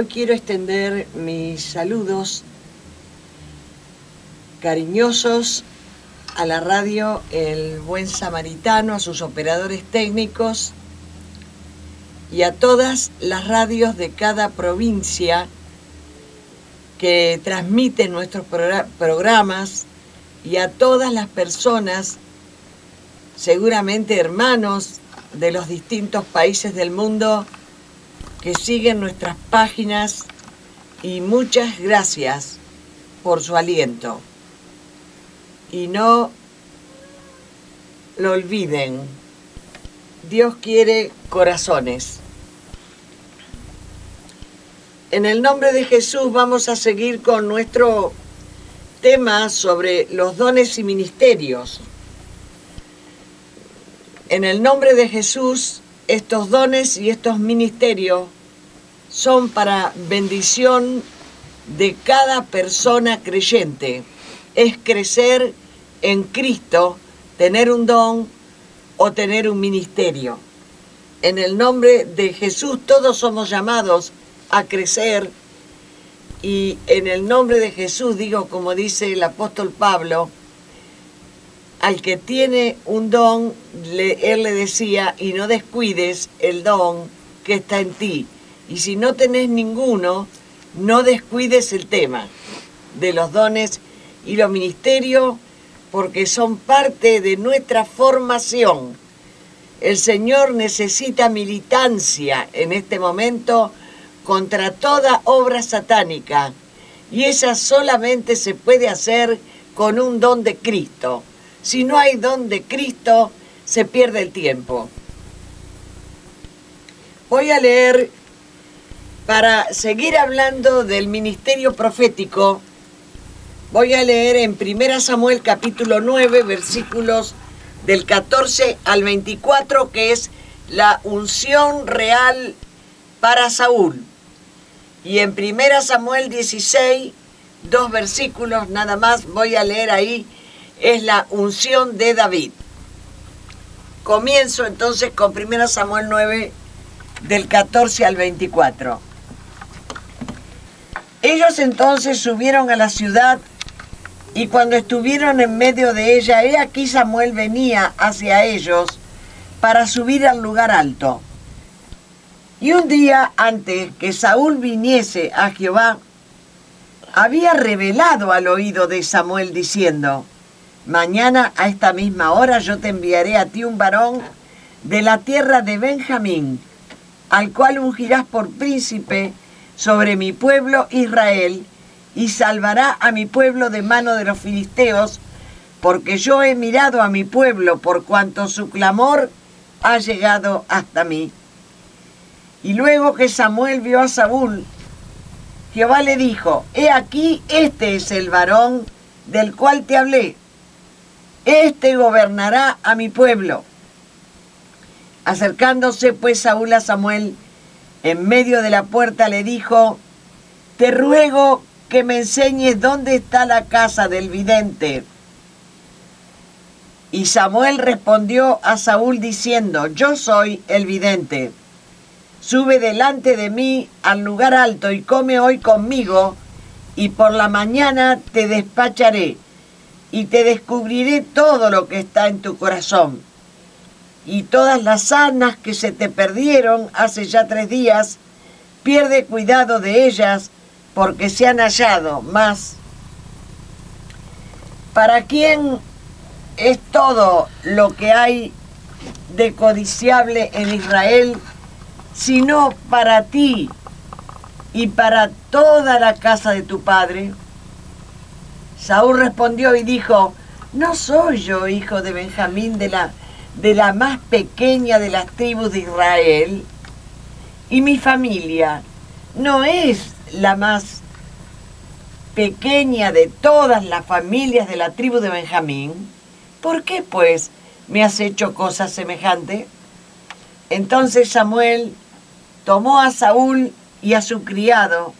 Hoy quiero extender mis saludos cariñosos a la radio El Buen Samaritano, a sus operadores técnicos y a todas las radios de cada provincia que transmiten nuestros programas y a todas las personas, seguramente hermanos de los distintos países del mundo, que siguen nuestras páginas, y muchas gracias por su aliento. Y no lo olviden, Dios quiere corazones. En el nombre de Jesús vamos a seguir con nuestro tema sobre los dones y ministerios. En el nombre de Jesús, estos dones y estos ministerios son para bendición de cada persona creyente. Es crecer en Cristo, tener un don o tener un ministerio. En el nombre de Jesús todos somos llamados a crecer, y en el nombre de Jesús digo, como dice el apóstol Pablo, al que tiene un don, él le decía, y no descuides el don que está en ti. Y si no tenés ninguno, no descuides el tema de los dones y los ministerios, porque son parte de nuestra formación. El Señor necesita militancia en este momento contra toda obra satánica, y esa solamente se puede hacer con un don de Cristo. Si no hay don de Cristo, se pierde el tiempo. Voy a leer, para seguir hablando del ministerio profético, voy a leer en 1 Samuel capítulo 9, versículos del 14 al 24, que es la unción real para Saúl. Y en 1 Samuel 16, 2 versículos nada más, voy a leer ahí, es la unción de David. Comienzo entonces con 1 Samuel 9, del 14 al 24. Ellos entonces subieron a la ciudad, y cuando estuvieron en medio de ella, he aquí Samuel venía hacia ellos para subir al lugar alto. Y un día antes que Saúl viniese a Jehová, había revelado al oído de Samuel diciendo: mañana a esta misma hora yo te enviaré a ti un varón de la tierra de Benjamín, al cual ungirás por príncipe sobre mi pueblo Israel, y salvará a mi pueblo de mano de los filisteos, porque yo he mirado a mi pueblo por cuanto su clamor ha llegado hasta mí. Y luego que Samuel vio a Saúl, Jehová le dijo: he aquí, este es el varón del cual te hablé. Este gobernará a mi pueblo. Acercándose pues Saúl a Samuel, en medio de la puerta le dijo: te ruego que me enseñes dónde está la casa del vidente. Y Samuel respondió a Saúl diciendo: yo soy el vidente. Sube delante de mí al lugar alto y come hoy conmigo, y por la mañana te despacharé, y te descubriré todo lo que está en tu corazón. Y todas las asnas que se te perdieron hace ya 3 días, pierde cuidado de ellas, porque se han hallado. Mas, ¿para quién es todo lo que hay de codiciable en Israel, sino para ti y para toda la casa de tu padre? Saúl respondió y dijo: no soy yo hijo de Benjamín, de la más pequeña de las tribus de Israel, y mi familia no es la más pequeña de todas las familias de la tribu de Benjamín. ¿Por qué, pues, me has hecho cosa semejante? Entonces Samuel tomó a Saúl y a su criado,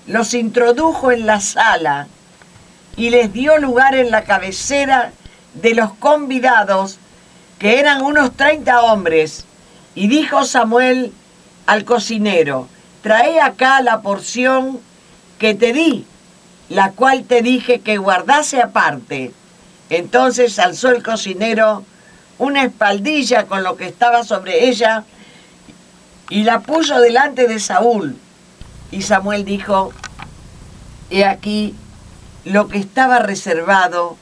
los introdujo en la sala y les dio lugar en la cabecera de los convidados, que eran unos 30 hombres. Y dijo Samuel al cocinero: trae acá la porción que te di, la cual te dije que guardase aparte. Entonces alzó el cocinero una espaldilla con lo que estaba sobre ella y la puso delante de Saúl. Y Samuel dijo: he aquí lo que estaba reservado,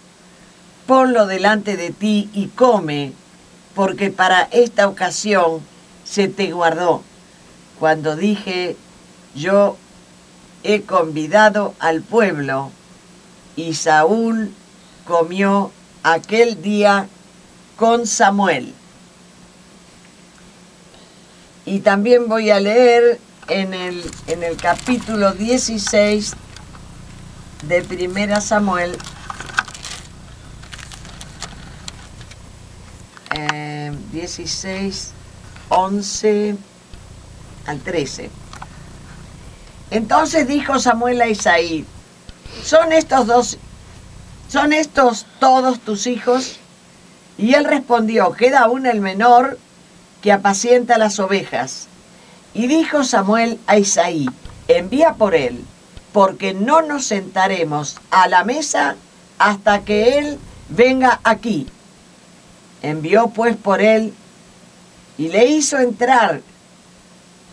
ponlo delante de ti y come, porque para esta ocasión se te guardó. Cuando dije: yo he convidado al pueblo, y Saúl comió aquel día con Samuel. Y también voy a leer en el capítulo 16 de Primera Samuel, 16, 11 al 13. Entonces dijo Samuel a Isaí: ¿son estos todos tus hijos? Y él respondió: queda aún el menor, que apacienta las ovejas. Y dijo Samuel a Isaí: envía por él, porque no nos sentaremos a la mesa hasta que él venga aquí. Envió pues por él, y le hizo entrar,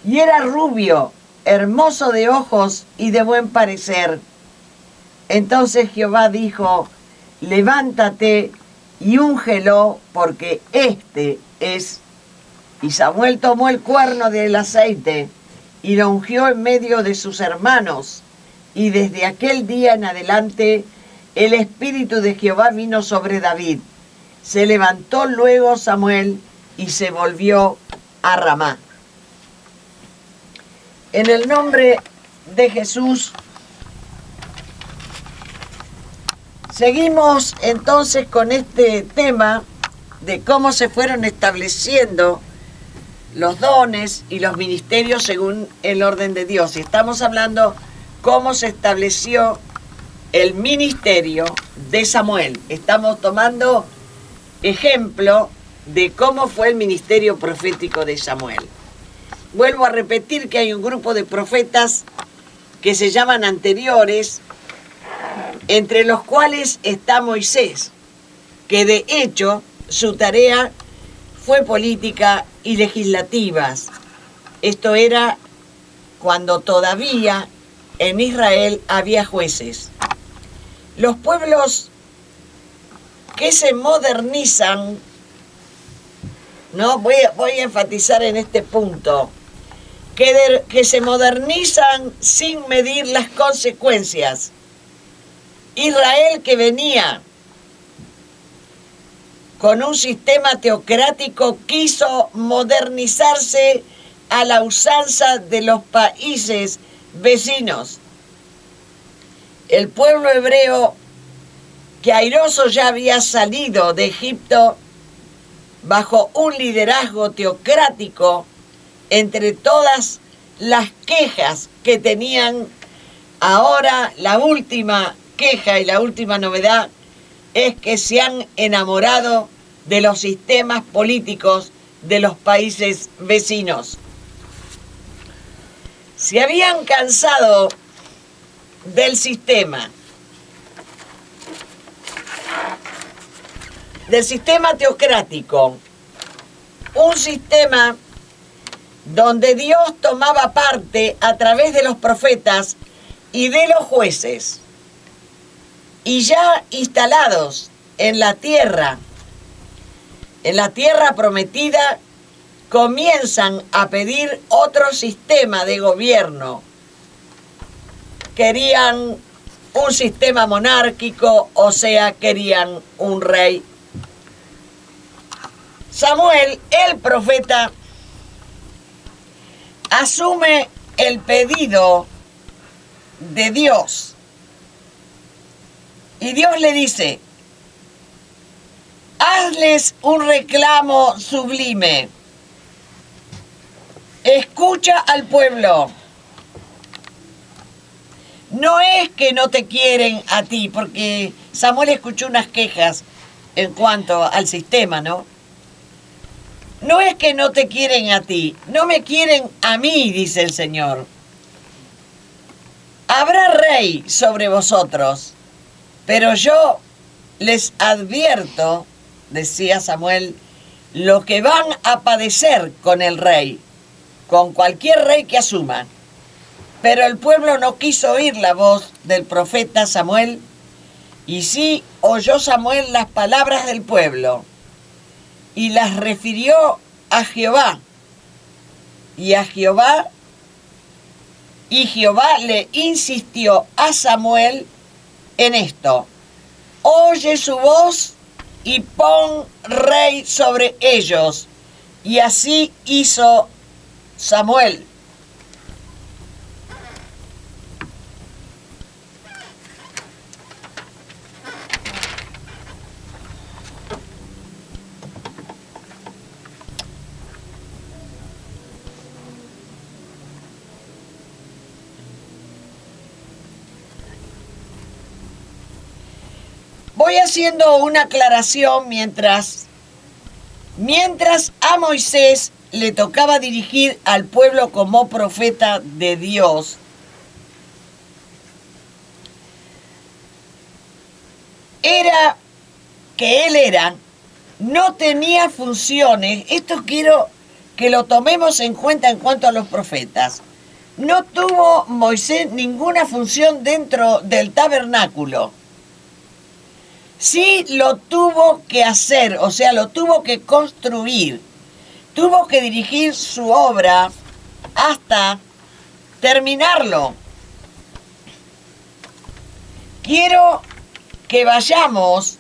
y era rubio, hermoso de ojos y de buen parecer. Entonces Jehová dijo: levántate y úngelo, porque este es. Y Samuel tomó el cuerno del aceite y lo ungió en medio de sus hermanos. Y desde aquel día en adelante el espíritu de Jehová vino sobre David. Se levantó luego Samuel y se volvió a Ramá. En el nombre de Jesús, seguimos entonces con este tema de cómo se fueron estableciendo los dones y los ministerios según el orden de Dios. Y estamos hablando cómo se estableció el ministerio de Samuel. Estamos tomando ejemplo de cómo fue el ministerio profético de Samuel. Vuelvo a repetir que hay un grupo de profetas que se llaman anteriores, entre los cuales está Moisés, que de hecho su tarea fue política y legislativa. Esto era cuando todavía en Israel había jueces. Los pueblos que se modernizan, ¿no? Voy a enfatizar en este punto, que se modernizan sin medir las consecuencias. Israel, que venía con un sistema teocrático, quiso modernizarse a la usanza de los países vecinos. El pueblo hebreo, que airoso ya había salido de Egipto bajo un liderazgo teocrático, entre todas las quejas que tenían, ahora la última queja y la última novedad es que se han enamorado de los sistemas políticos de los países vecinos. Se habían cansado del sistema teocrático, un sistema donde Dios tomaba parte a través de los profetas y de los jueces, y ya instalados en la tierra prometida, comienzan a pedir otro sistema de gobierno. Querían un sistema monárquico, o sea, querían un rey. Samuel, el profeta, asume el pedido de Dios. Y Dios le dice: hazles un reclamo sublime. Escucha al pueblo. No es que no te quieren a ti, porque Samuel escuchó unas quejas en cuanto al sistema, ¿no? No es que no te quieren a ti, no me quieren a mí, dice el Señor. habrá rey sobre vosotros, pero yo les advierto, decía Samuel, lo que van a padecer con el rey, con cualquier rey que asuman. Pero el pueblo no quiso oír la voz del profeta Samuel, y sí oyó Samuel las palabras del pueblo, y las refirió a Jehová. Y Jehová le insistió a Samuel en esto: oye su voz y pon rey sobre ellos. Y así hizo Samuel. Voy haciendo una aclaración mientras a Moisés le tocaba dirigir al pueblo como profeta de Dios. No tenía funciones. Esto quiero que lo tomemos en cuenta en cuanto a los profetas. No tuvo Moisés ninguna función dentro del tabernáculo. Sí lo tuvo que hacer, o sea, lo tuvo que construir. Tuvo que dirigir su obra hasta terminarlo. Quiero que vayamos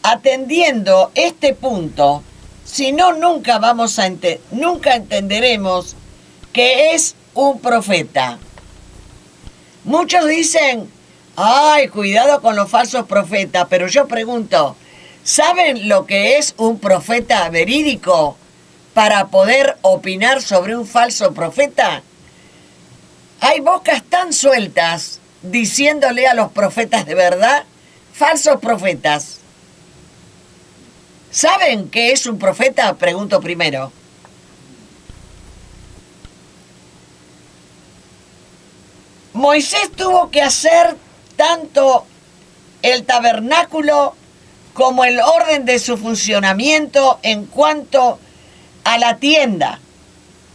atendiendo este punto, si no nunca entenderemos qué es un profeta. Muchos dicen: ay, cuidado con los falsos profetas, pero yo pregunto, ¿saben lo que es un profeta verídico para poder opinar sobre un falso profeta? Hay bocas tan sueltas diciéndole a los profetas de verdad, falsos profetas. ¿Saben qué es un profeta? Pregunto primero. Moisés tuvo que hacer tanto el tabernáculo como el orden de su funcionamiento en cuanto a la tienda,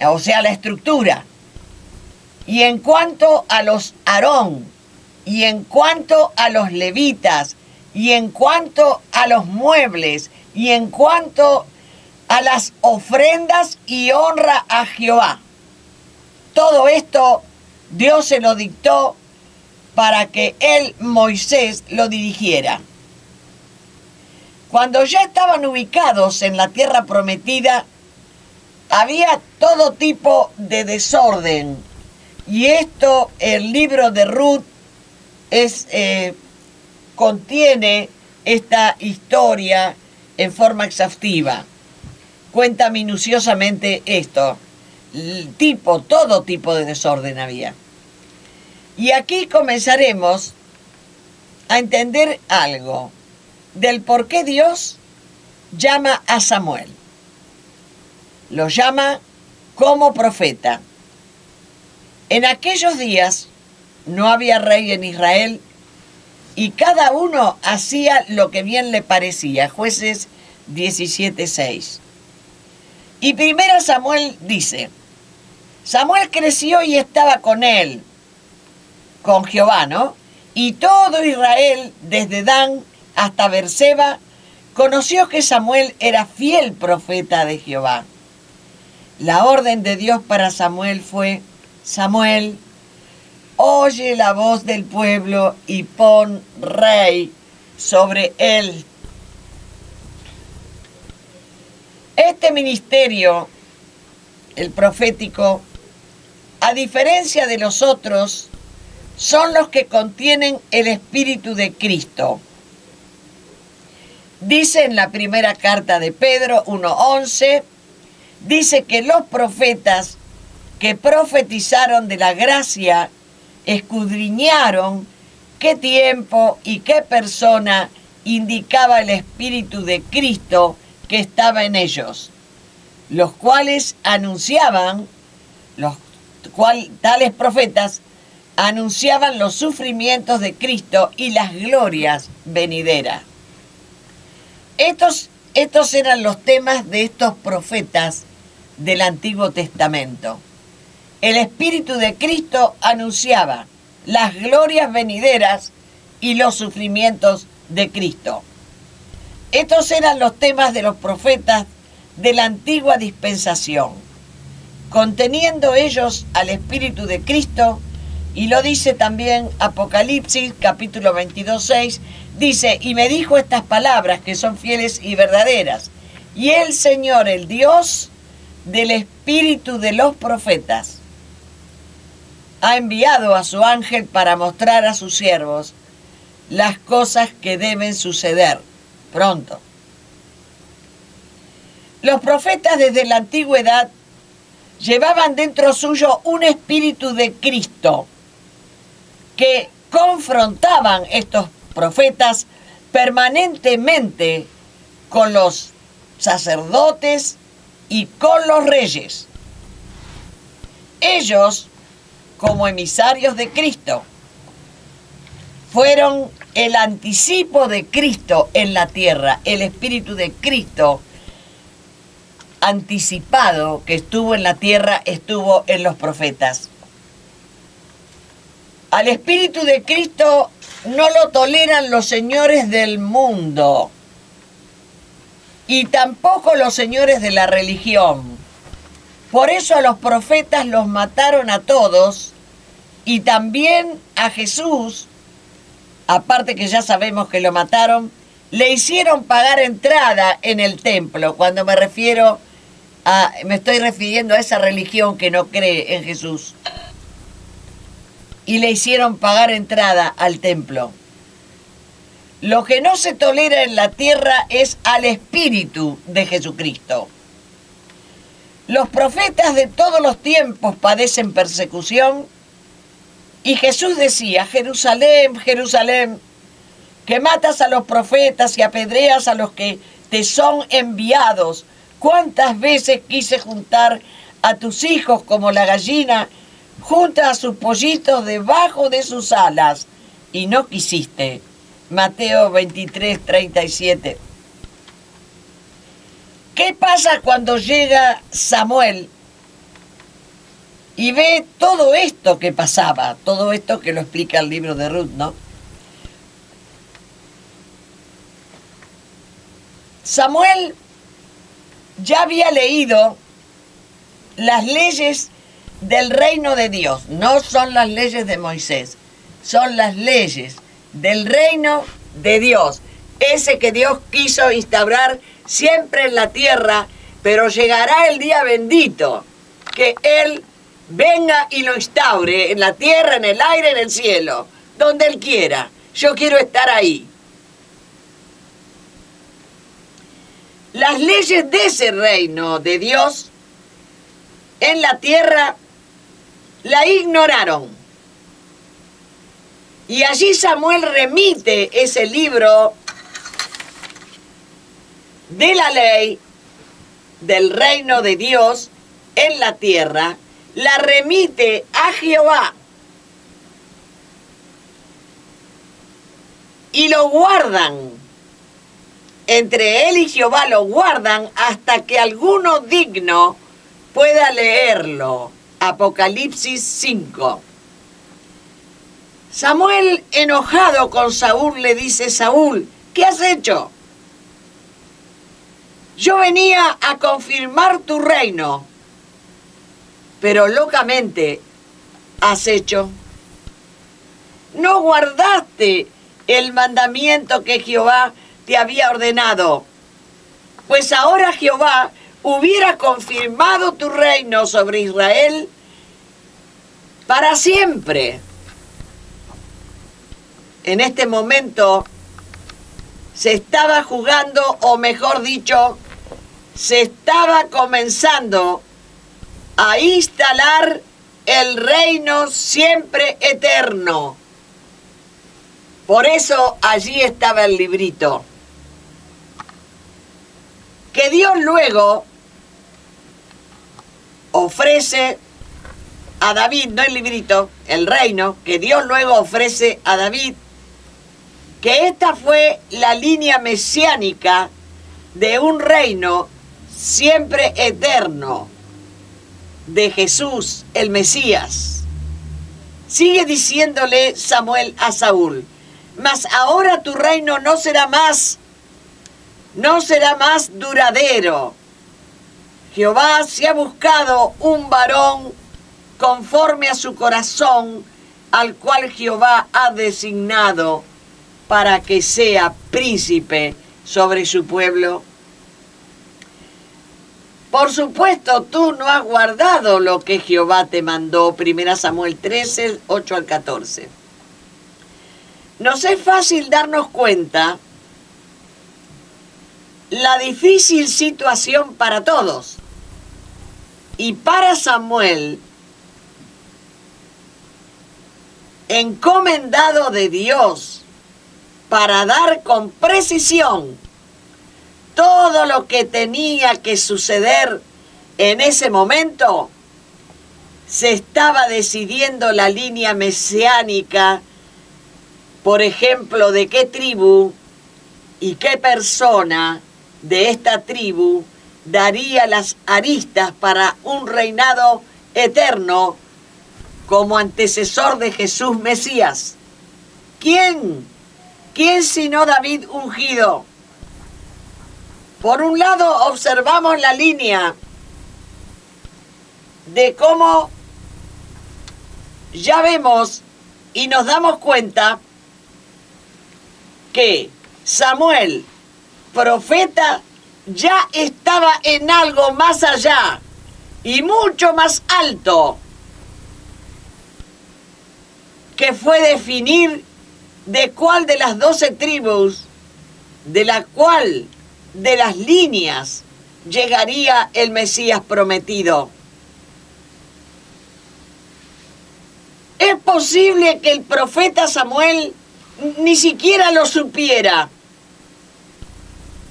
o sea, la estructura, y en cuanto a los Aarón, y en cuanto a los levitas, y en cuanto a los muebles, y en cuanto a las ofrendas y honra a Jehová. Todo esto Dios se lo dictó para que él, Moisés, lo dirigiera. Cuando ya estaban ubicados en la tierra prometida, había todo tipo de desorden. Y esto, el libro de Ruth, contiene esta historia en forma exhaustiva. Cuenta minuciosamente esto. Todo tipo de desorden había. Y aquí comenzaremos a entender algo del por qué Dios llama a Samuel. Lo llama como profeta. En aquellos días no había rey en Israel y cada uno hacía lo que bien le parecía. Jueces 17:6. Y primero Samuel dice: Samuel creció y estaba con él, con Jehová, ¿no? Y todo Israel, desde Dan hasta Berseba, conoció que Samuel era fiel profeta de Jehová. La orden de Dios para Samuel fue: Samuel, oye la voz del pueblo y pon rey sobre él. Este ministerio, el profético, a diferencia de los otros, son los que contienen el Espíritu de Cristo. Dice en la primera carta de Pedro 1:11, dice que los profetas que profetizaron de la gracia escudriñaron qué tiempo y qué persona indicaba el Espíritu de Cristo que estaba en ellos, los cuales anunciaban tales profetas anunciaban los sufrimientos de Cristo y las glorias venideras. Estos eran los temas de estos profetas del Antiguo Testamento. El Espíritu de Cristo anunciaba las glorias venideras y los sufrimientos de Cristo. Estos eran los temas de los profetas de la antigua dispensación, conteniendo ellos al Espíritu de Cristo, y lo dice también Apocalipsis, capítulo 22:6, dice, y me dijo estas palabras que son fieles y verdaderas, y el Señor, el Dios del Espíritu de los profetas, ha enviado a su ángel para mostrar a sus siervos las cosas que deben suceder pronto. Los profetas desde la antigüedad llevaban dentro suyo un espíritu de Cristo que confrontaban estos profetas permanentemente con los sacerdotes y con los reyes. Ellos, como emisarios de Cristo, fueron el anticipo de Cristo en la tierra, el Espíritu de Cristo anticipado que estuvo en la tierra, estuvo en los profetas. Al Espíritu de Cristo no lo toleran los señores del mundo y tampoco los señores de la religión. Por eso a los profetas los mataron a todos y también a Jesús, aparte que ya sabemos que lo mataron, le hicieron pagar entrada en el templo. Cuando me estoy refiriendo a esa religión que no cree en Jesús. Y le hicieron pagar entrada al templo. Lo que no se tolera en la tierra es al Espíritu de Jesucristo. Los profetas de todos los tiempos padecen persecución, y Jesús decía, Jerusalén, Jerusalén, que matas a los profetas y apedreas a los que te son enviados. ¿Cuántas veces quise juntar a tus hijos como la gallina junta a sus pollitos debajo de sus alas? Y no quisiste. Mateo 23:37. ¿Qué pasa cuando llega Samuel y ve todo esto que pasaba? Todo esto que lo explica el libro de Ruth, ¿no? Samuel ya había leído las leyes del reino de Dios. No son las leyes de Moisés, son las leyes del reino de Dios. Ese que Dios quiso instaurar siempre en la tierra, pero llegará el día bendito, que Él venga y lo instaure en la tierra, en el aire, en el cielo, donde Él quiera. Yo quiero estar ahí. Las leyes de ese reino de Dios en la tierra la ignoraron. Y allí Samuel remite ese libro de la ley del reino de Dios en la tierra, la remite a Jehová. Y lo guardan. Entre él y Jehová lo guardan hasta que alguno digno pueda leerlo. Apocalipsis 5. Samuel, enojado con Saúl, le dice, Saúl, ¿qué has hecho? Yo venía a confirmar tu reino, pero locamente has hecho. No guardaste el mandamiento que Jehová te había ordenado, pues ahora Jehová hubiera confirmado tu reino sobre Israel para siempre. En este momento se estaba jugando, o mejor dicho, se estaba comenzando a instalar el reino siempre eterno. Por eso allí estaba el librito, que Dios luego ofrece a David, no el librito, el reino, que Dios luego ofrece a David, que esta fue la línea mesiánica de un reino siempre eterno, de Jesús, el Mesías. Sigue diciéndole Samuel a Saúl, mas ahora tu reino no será más duradero. Jehová se ha buscado un varón conforme a su corazón, al cual Jehová ha designado para que sea príncipe sobre su pueblo. Por supuesto, tú no has guardado lo que Jehová te mandó. 1 Samuel 13, 8 al 14. Nos es fácil darnos cuenta la difícil situación para todos. Y para Samuel, encomendado de Dios para dar con precisión todo lo que tenía que suceder en ese momento, se estaba decidiendo la línea mesiánica, por ejemplo, de qué tribu y qué persona de esta tribu daría las aristas para un reinado eterno como antecesor de Jesús Mesías. ¿Quién? ¿Quién sino David ungido? Por un lado observamos la línea de cómo ya vemos y nos damos cuenta que Samuel, profeta, ya estaba en algo más allá y mucho más alto, que fue definir de cuál de las 12 tribus, de la cual de las líneas llegaría el Mesías prometido. Es posible que el profeta Samuel ni siquiera lo supiera,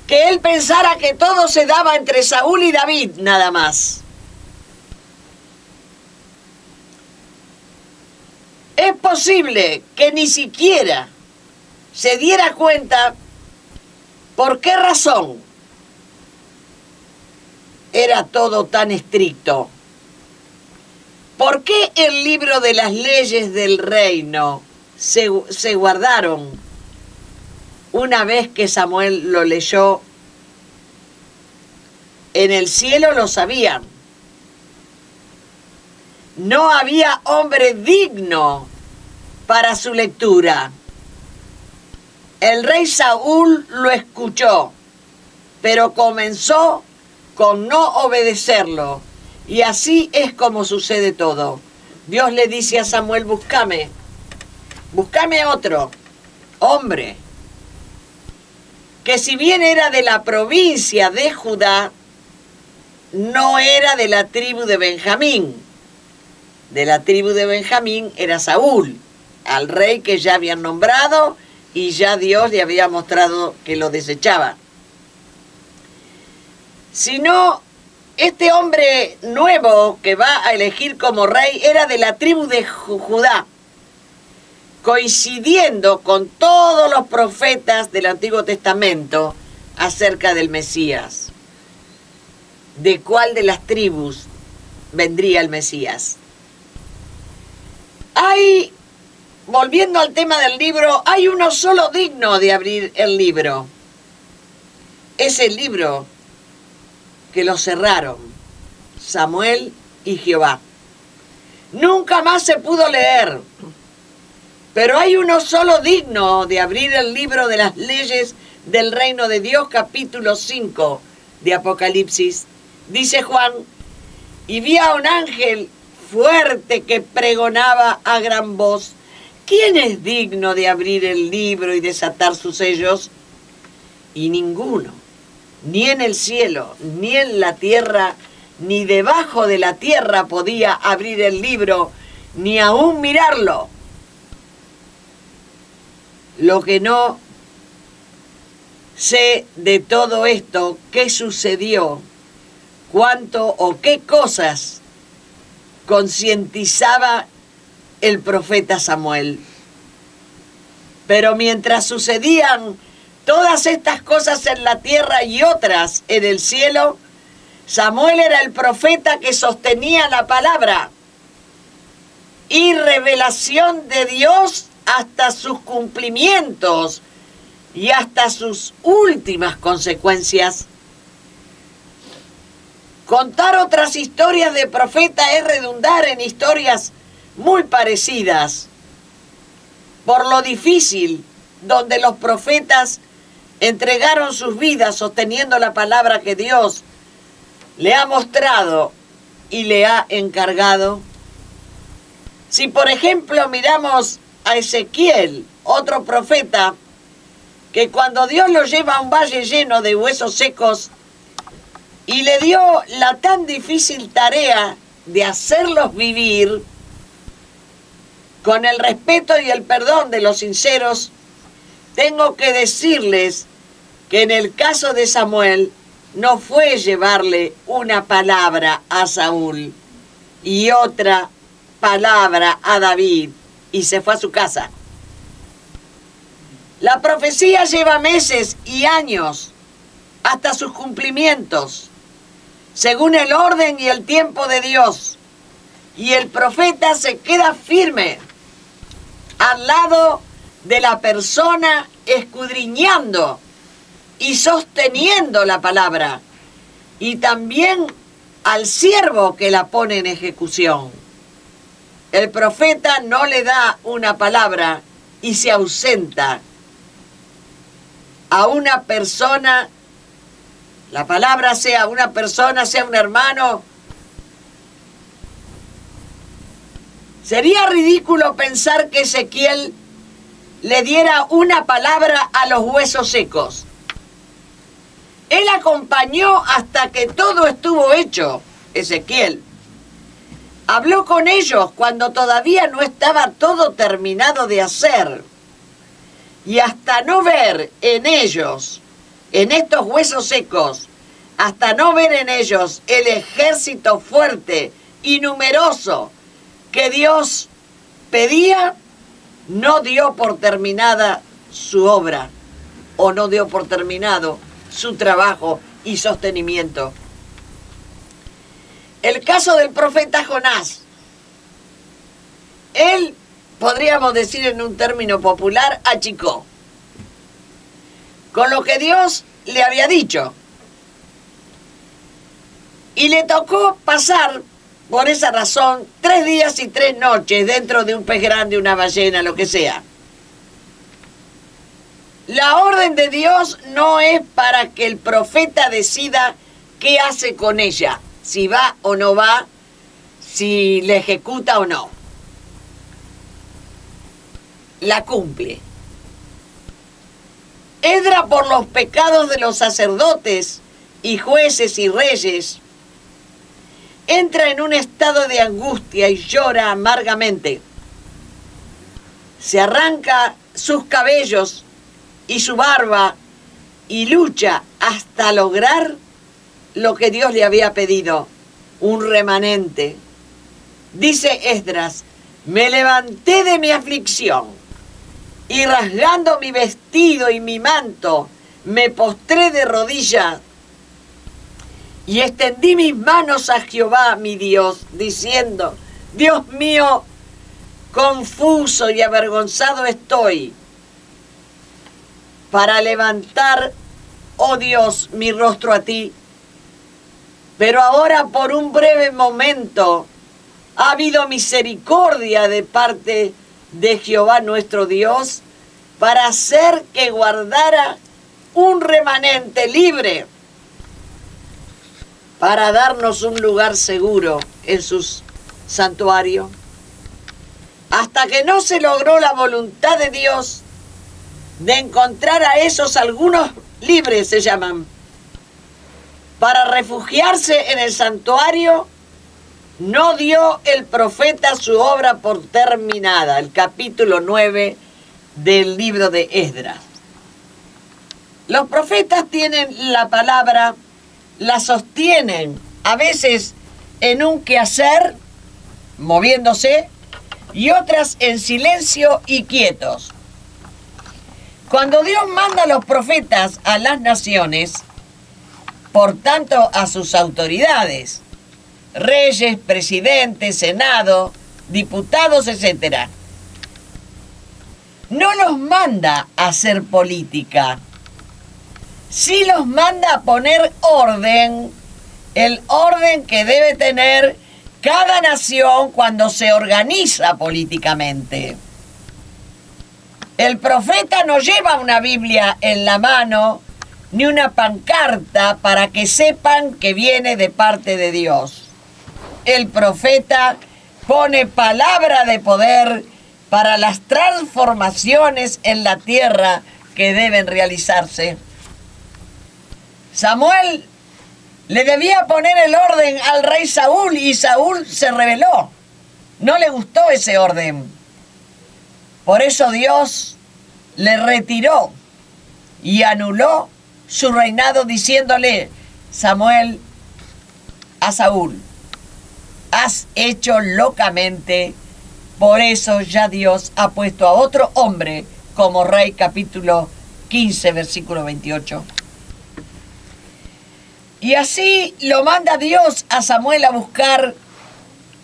que él pensara que todo se daba entre Saúl y David nada más. Es posible que ni siquiera se diera cuenta por qué razón era todo tan estricto. ¿Por qué el libro de las leyes del reino se guardaron una vez que Samuel lo leyó? En el cielo lo sabían. No había hombre digno para su lectura. El rey Saúl lo escuchó, pero comenzó con no obedecerlo. Y así es como sucede todo. Dios le dice a Samuel, búscame otro hombre, que si bien era de la provincia de Judá, no era de la tribu de Benjamín. De la tribu de Benjamín era Saúl, al rey que ya habían nombrado y ya Dios le había mostrado que lo desechaba. Sino este hombre nuevo que va a elegir como rey era de la tribu de Judá, coincidiendo con todos los profetas del Antiguo Testamento acerca del Mesías. ¿De cuál de las tribus vendría el Mesías? Volviendo al tema del libro, hay uno solo digno de abrir el libro. Es el libro que lo cerraron Samuel y Jehová. Nunca más se pudo leer. Pero hay uno solo digno de abrir el libro de las leyes del reino de Dios, capítulo 5 de Apocalipsis. Dice Juan, y vi a un ángel fuerte que pregonaba a gran voz, ¿quién es digno de abrir el libro y desatar sus sellos? Y ninguno, ni en el cielo, ni en la tierra, ni debajo de la tierra podía abrir el libro, ni aún mirarlo. Lo que no sé de todo esto, qué sucedió, cuánto o qué cosas concientizaba el profeta Samuel. Pero mientras sucedían todas estas cosas en la tierra y otras en el cielo, Samuel era el profeta que sostenía la palabra y revelación de Dios hasta sus cumplimientos y hasta sus últimas consecuencias. Contar otras historias de profeta es redundar en historias muy parecidas, por lo difícil donde los profetas entregaron sus vidas sosteniendo la palabra que Dios le ha mostrado y le ha encargado. Si por ejemplo miramos a Ezequiel, otro profeta, que cuando Dios lo lleva a un valle lleno de huesos secos y le dio la tan difícil tarea de hacerlos vivir con el respeto y el perdón de los sinceros, tengo que decirles que en el caso de Samuel no fue llevarle una palabra a Saúl y otra palabra a David y se fue a su casa. La profecía lleva meses y años hasta sus cumplimientos, según el orden y el tiempo de Dios. Y el profeta se queda firme al lado de la persona escudriñando y sosteniendo la palabra, y también al siervo que la pone en ejecución. El profeta no le da una palabra y se ausenta a una persona, la palabra sea una persona, sea un hermano. Sería ridículo pensar que Ezequiel le diera una palabra a los huesos secos. Él acompañó hasta que todo estuvo hecho, Ezequiel. Habló con ellos cuando todavía no estaba todo terminado de hacer. Y hasta no ver en ellos, en estos huesos secos, hasta no ver en ellos el ejército fuerte y numeroso que Dios pedía, no dio por terminada su obra, o no dio por terminado su trabajo y sostenimiento. El caso del profeta Jonás. Él, podríamos decir en un término popular, achicó con lo que Dios le había dicho. Y le tocó pasar, por esa razón, 3 días y 3 noches dentro de un pez grande, una ballena, lo que sea. La orden de Dios no es para que el profeta decida qué hace con ella, si va o no va, si le ejecuta o no. La cumple. Esdras, por los pecados de los sacerdotes y jueces y reyes, entra en un estado de angustia y llora amargamente. Se arranca sus cabellos y su barba y lucha hasta lograr lo que Dios le había pedido, un remanente. Dice Esdras: me levanté de mi aflicción y rasgando mi vestido y mi manto, me postré de rodillas y extendí mis manos a Jehová mi Dios, diciendo: Dios mío, confuso y avergonzado estoy para levantar, oh Dios, mi rostro a ti. Pero ahora por un breve momento ha habido misericordia de parte de Jehová nuestro Dios para hacer que guardara un remanente libre para darnos un lugar seguro en su santuario. Hasta que no se logró la voluntad de Dios de encontrar a esos algunos libres, se llaman, para refugiarse en el santuario, no dio el profeta su obra por terminada. El capítulo 9 del libro de Esdras. Los profetas tienen la palabra, la sostienen a veces en un quehacer moviéndose, y otras en silencio y quietos. Cuando Dios manda a los profetas a las naciones, por tanto a sus autoridades, reyes, presidentes, senado, diputados, etc., no los manda a hacer política, sí los manda a poner orden, el orden que debe tener cada nación cuando se organiza políticamente. El profeta no lleva una Biblia en la mano ni una pancarta para que sepan que viene de parte de Dios. El profeta pone palabra de poder para las transformaciones en la tierra que deben realizarse. Samuel le debía poner el orden al rey Saúl y Saúl se rebeló. No le gustó ese orden. Por eso Dios le retiró y anuló su reinado diciéndole: Samuel, a Saúl, has hecho locamente, por eso ya Dios ha puesto a otro hombre como rey. Capítulo 15, versículo 28. Y así lo manda Dios a Samuel a buscar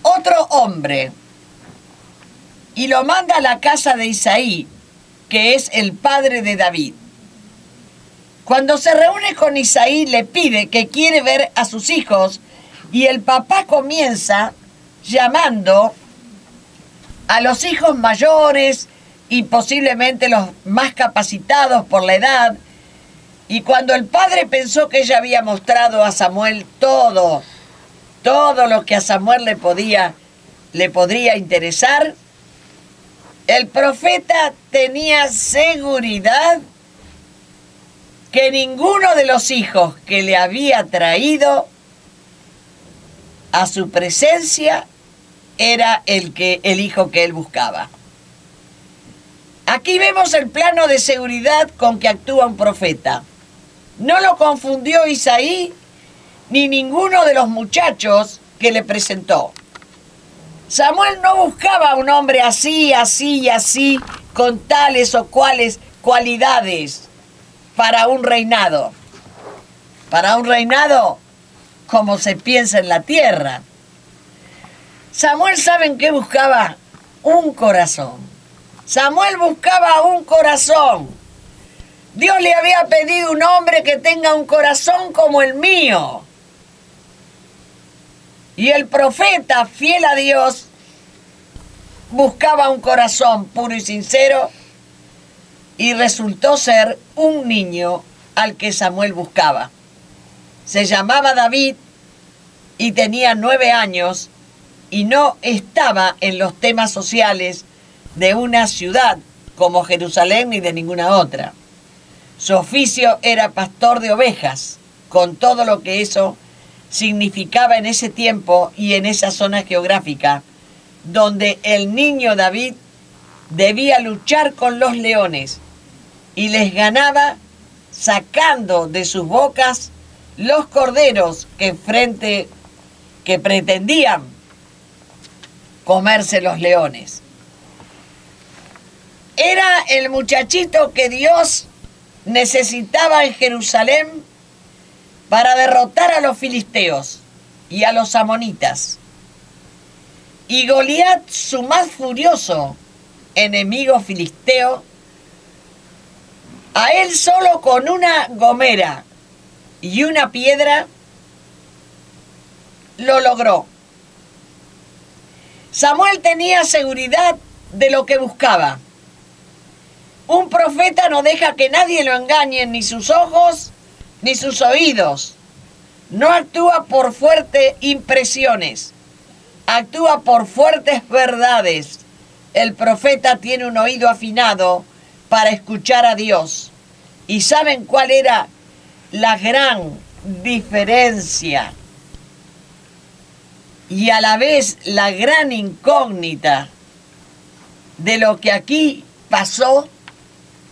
otro hombre. Y lo manda a la casa de Isaí, que es el padre de David. Cuando se reúne con Isaí, le pide que quiere ver a sus hijos, y el papá comienza llamando a los hijos mayores y posiblemente los más capacitados por la edad. Y cuando el padre pensó que ella había mostrado a Samuel todo lo que a Samuel le podría interesar, el profeta tenía seguridad que ninguno de los hijos que le había traído a su presencia era el hijo que él buscaba. Aquí vemos el plano de seguridad con que actúa un profeta. No lo confundió Isaí ni ninguno de los muchachos que le presentó. Samuel no buscaba un hombre así, así y así, con tales o cuales cualidades para un reinado. Para un reinado como se piensa en la tierra. Samuel, ¿saben qué buscaba? Un corazón. Samuel buscaba un corazón. Dios le había pedido un hombre que tenga un corazón como el mío. Y el profeta, fiel a Dios, buscaba un corazón puro y sincero, y resultó ser un niño al que Samuel buscaba. Se llamaba David y tenía 9 años y no estaba en los temas sociales de una ciudad como Jerusalén ni de ninguna otra. Su oficio era pastor de ovejas, con todo lo que eso significaba en ese tiempo y en esa zona geográfica, donde el niño David debía luchar con los leones y les ganaba sacando de sus bocas los corderos que pretendían comerse los leones. Era el muchachito que Dios necesitaba en Jerusalén para derrotar a los filisteos y a los amonitas. Y Goliat, su más furioso enemigo filisteo, a él solo con una gomera y una piedra lo logró. Samuel tenía seguridad de lo que buscaba. Un profeta no deja que nadie lo engañe, ni sus ojos ni sus oídos. No actúa por fuertes impresiones, actúa por fuertes verdades. El profeta tiene un oído afinado para escuchar a Dios. ¿Y saben cuál era la gran diferencia? Y a la vez la gran incógnita de lo que aquí pasó: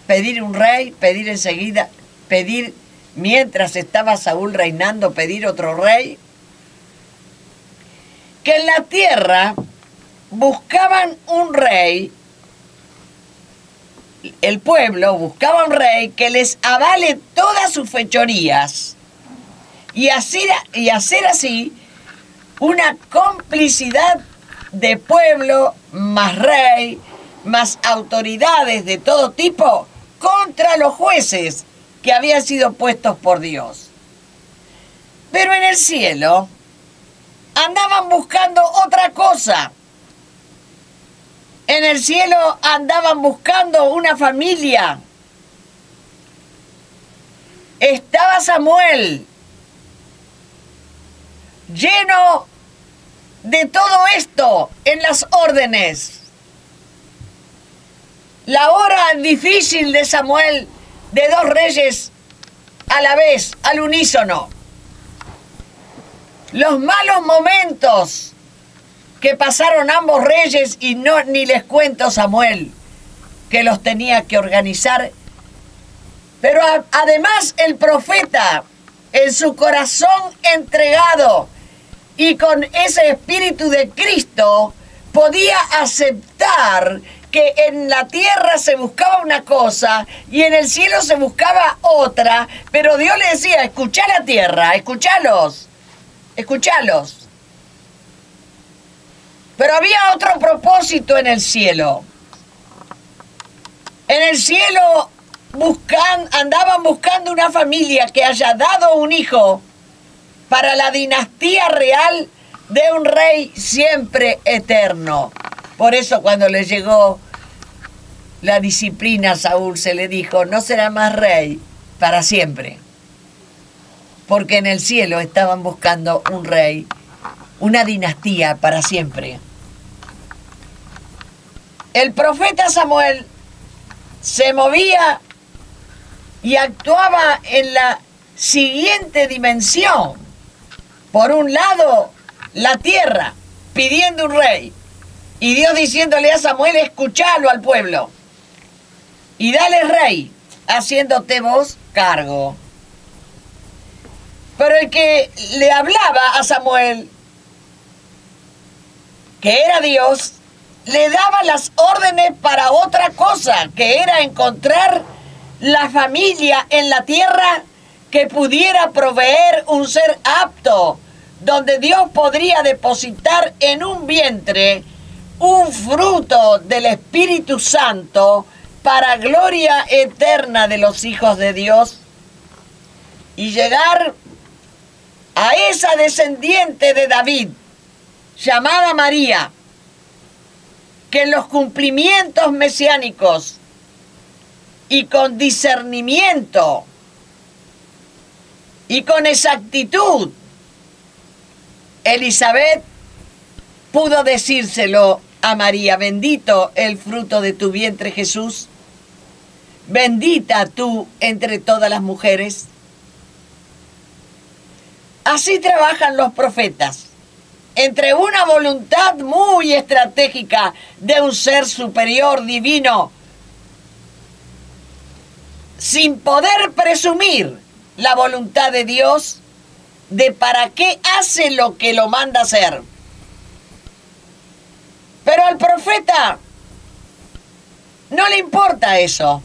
pedir un rey, pedir enseguida, pedir mientras estaba Saúl reinando, pedir otro rey. Que en la tierra buscaban un rey, el pueblo buscaba un rey que les avale todas sus fechorías y hacer así una complicidad de pueblo más rey, más autoridades de todo tipo contra los jueces que habían sido puestos por Dios. Pero en el cielo andaban buscando otra cosa. En el cielo andaban buscando una familia. Estaba Samuel lleno de todo esto en las órdenes. La hora difícil de Samuel, de 2 reyes a la vez, al unísono. Los malos momentos que pasaron ambos reyes, y no ni les cuento Samuel, que los tenía que organizar. Pero además el profeta, en su corazón entregado y con ese espíritu de Cristo, podía aceptar que en la tierra se buscaba una cosa y en el cielo se buscaba otra, pero Dios le decía: escuchá la tierra, escuchalos. Pero había otro propósito en el cielo. En el cielo andaban buscando una familia que haya dado un hijo para la dinastía real de un rey siempre eterno. Por eso cuando le llegó la disciplina a Saúl, se le dijo: no será más rey para siempre. Porque en el cielo estaban buscando un rey, una dinastía para siempre. El profeta Samuel se movía y actuaba en la siguiente dimensión. Por un lado, la tierra, pidiendo un rey. Y Dios diciéndole a Samuel: escuchalo al pueblo. Y dale rey, haciéndote vos cargo. Pero el que le hablaba a Samuel, que era Dios, le daba las órdenes para otra cosa, que era encontrar la familia en la tierra que pudiera proveer un ser apto, donde Dios podría depositar en un vientre un fruto del Espíritu Santo para gloria eterna de los hijos de Dios, y llegar a esa descendiente de David, llamada María, que en los cumplimientos mesiánicos y con discernimiento y con exactitud, Elizabeth pudo decírselo a María: bendito el fruto de tu vientre, Jesús, bendita tú entre todas las mujeres. Así trabajan los profetas, entre una voluntad muy estratégica de un ser superior divino, sin poder presumir la voluntad de Dios de para qué hace lo que lo manda hacer. Pero al profeta no le importa eso.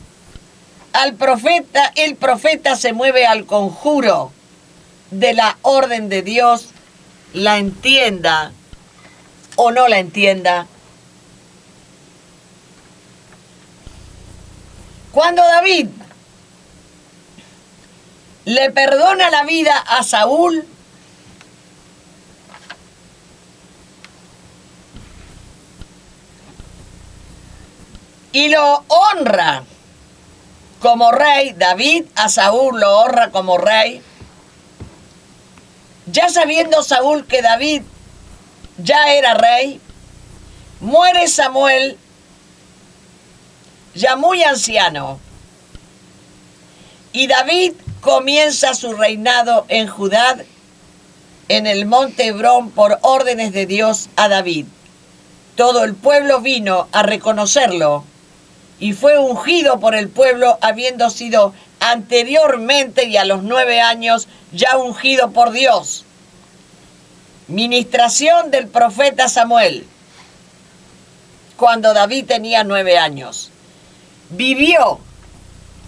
Al profeta, el profeta se mueve al conjuro de la orden de Dios, la entienda o no la entienda. Cuando David le perdona la vida a Saúl, y lo honra como rey, David a Saúl lo honra como rey, ya sabiendo Saúl que David ya era rey, muere Samuel ya muy anciano, y David comienza su reinado en Judá, en el monte Hebrón, por órdenes de Dios a David. Todo el pueblo vino a reconocerlo y fue ungido por el pueblo, habiendo sido anteriormente y a los 9 años ya ungido por Dios. Ministración del profeta Samuel. cuando David tenía 9 años. Vivió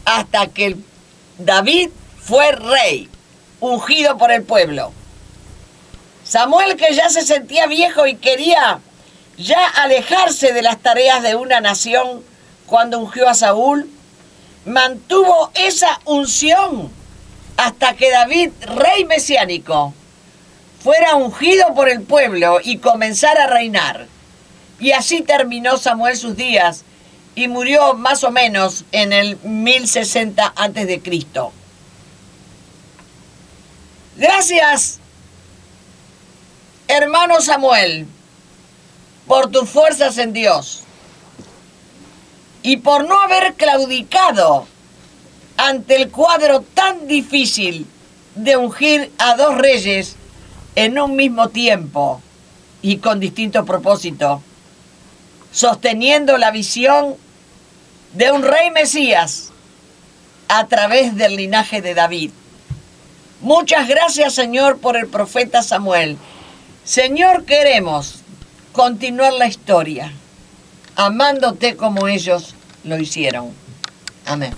hasta que David fue rey, ungido por el pueblo. Samuel, que ya se sentía viejo y quería ya alejarse de las tareas de una nación cuando ungió a Saúl, mantuvo esa unción hasta que David, rey mesiánico, fuera ungido por el pueblo y comenzara a reinar. Y así terminó Samuel sus días y murió más o menos en el 1060 a.C. Gracias, hermano Samuel, por tus fuerzas en Dios y por no haber claudicado ante el cuadro tan difícil de ungir a 2 reyes en un mismo tiempo y con distintos propósitos, sosteniendo la visión de un rey Mesías a través del linaje de David. Muchas gracias, Señor, por el profeta Samuel. Señor, queremos continuar la historia, amándote como ellos lo hicieron. Amén.